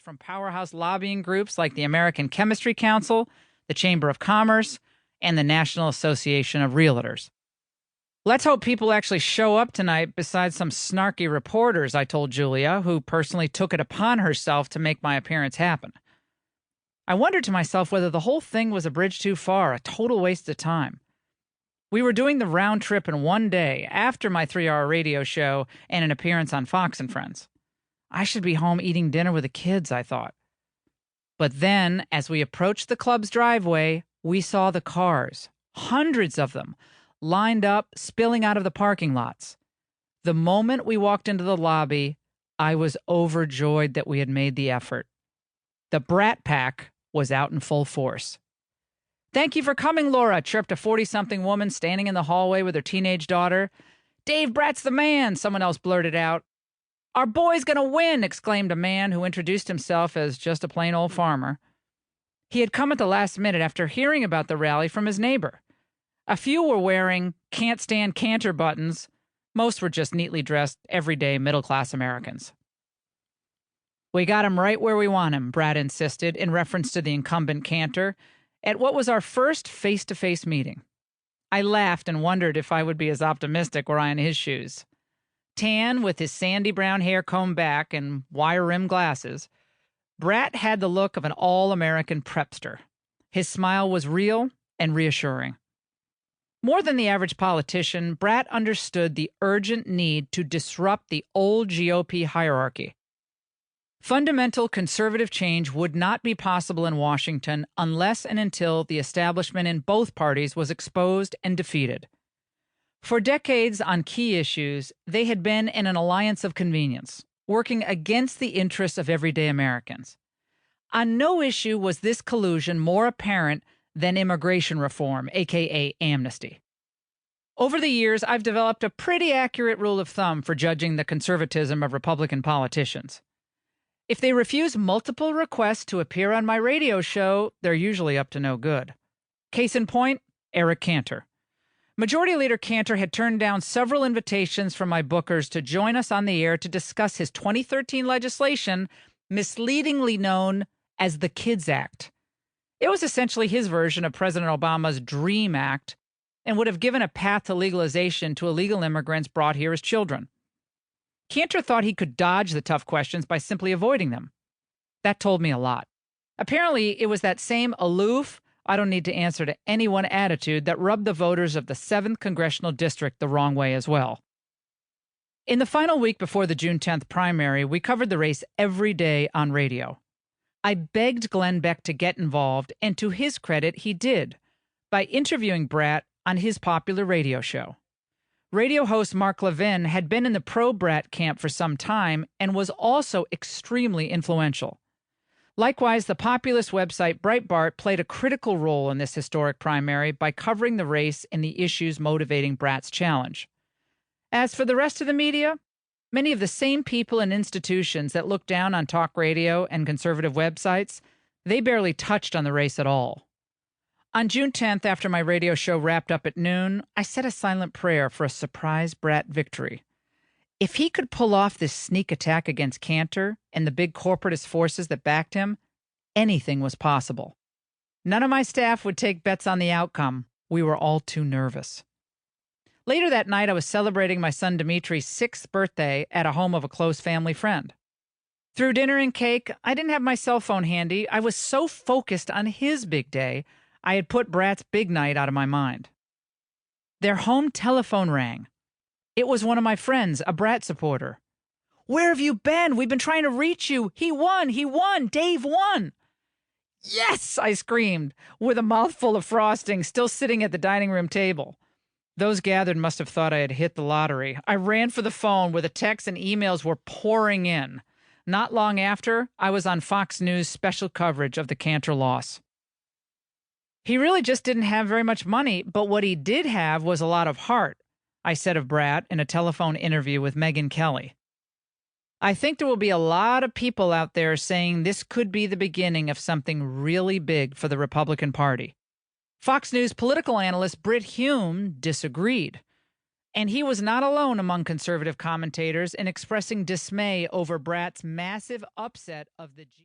from powerhouse lobbying groups like the American Chemistry Council, the Chamber of Commerce, and the National Association of Realtors. Let's hope people actually show up tonight besides some snarky reporters, I told Julia, who personally took it upon herself to make my appearance happen. I wondered to myself whether the whole thing was a bridge too far, a total waste of time. We were doing the round trip in one day after my 3-hour radio show and an appearance on Fox and Friends. I should be home eating dinner with the kids, I thought. But then, as we approached the club's driveway, we saw the cars, hundreds of them, lined up, spilling out of the parking lots. The moment we walked into the lobby, I was overjoyed that we had made the effort. The Brat Pack was out in full force. "Thank you for coming, Laura," chirped a 40-something woman standing in the hallway with her teenage daughter. "Dave Brat's the man," someone else blurted out. "Our boy's gonna win," exclaimed a man who introduced himself as just a plain old farmer. He had come at the last minute after hearing about the rally from his neighbor. A few were wearing "can't stand Cantor" buttons. Most were just neatly dressed, everyday middle-class Americans. "We got him right where we want him," Brad insisted, in reference to the incumbent Cantor, at what was our first face-to-face meeting. I laughed and wondered if I would be as optimistic were I in his shoes. Tan, with his sandy brown hair combed back and wire-rimmed glasses, Brat had the look of an all-American prepster. His smile was real and reassuring. More than the average politician, Brat understood the urgent need to disrupt the old GOP hierarchy. Fundamental conservative change would not be possible in Washington unless and until the establishment in both parties was exposed and defeated. For decades on key issues, they had been in an alliance of convenience, working against the interests of everyday Americans. On no issue was this collusion more apparent than immigration reform, aka amnesty. Over the years, I've developed a pretty accurate rule of thumb for judging the conservatism of Republican politicians. If they refuse multiple requests to appear on my radio show, they're usually up to no good. Case in point, Eric Cantor. Majority Leader Cantor had turned down several invitations from my bookers to join us on the air to discuss his 2013 legislation, misleadingly known as the Kids Act. It was essentially his version of President Obama's Dream Act and would have given a path to legalization to illegal immigrants brought here as children. Cantor thought he could dodge the tough questions by simply avoiding them. That told me a lot. Apparently, it was that same aloof, I don't need to answer to anyone attitude that rubbed the voters of the 7th Congressional District the wrong way as well. In the final week before the June 10th primary, we covered the race every day on radio. I begged Glenn Beck to get involved, and to his credit, he did, by interviewing Brat on his popular radio show. Radio host Mark Levin had been in the pro-Brat camp for some time and was also extremely influential. Likewise, the populist website Breitbart played a critical role in this historic primary by covering the race and the issues motivating Brat's challenge. As for the rest of the media, many of the same people and institutions that look down on talk radio and conservative websites, they barely touched on the race at all. On June 10th, after my radio show wrapped up at noon, I said a silent prayer for a surprise Brat victory. If he could pull off this sneak attack against Cantor and the big corporatist forces that backed him, anything was possible. None of my staff would take bets on the outcome. We were all too nervous. Later that night, I was celebrating my son Dimitri's 6th birthday at a home of a close family friend. Through dinner and cake, I didn't have my cell phone handy. I was so focused on his big day, I had put Brat's big night out of my mind. Their home telephone rang. It was one of my friends, a Brat supporter. "Where have you been? We've been trying to reach you. He won! He won! Dave won!" "Yes!" I screamed, with a mouthful of frosting, still sitting at the dining room table. Those gathered must have thought I had hit the lottery. I ran for the phone where the texts and emails were pouring in. Not long after, I was on Fox News' special coverage of the Cantor loss. "He really just didn't have very much money, but what he did have was a lot of heart," I said of Brat in a telephone interview with Megyn Kelly. I think there will be a lot of people out there saying this could be the beginning of something really big for the Republican Party. Fox News political analyst Brit Hume disagreed. And he was not alone among conservative commentators in expressing dismay over Brat's massive upset of the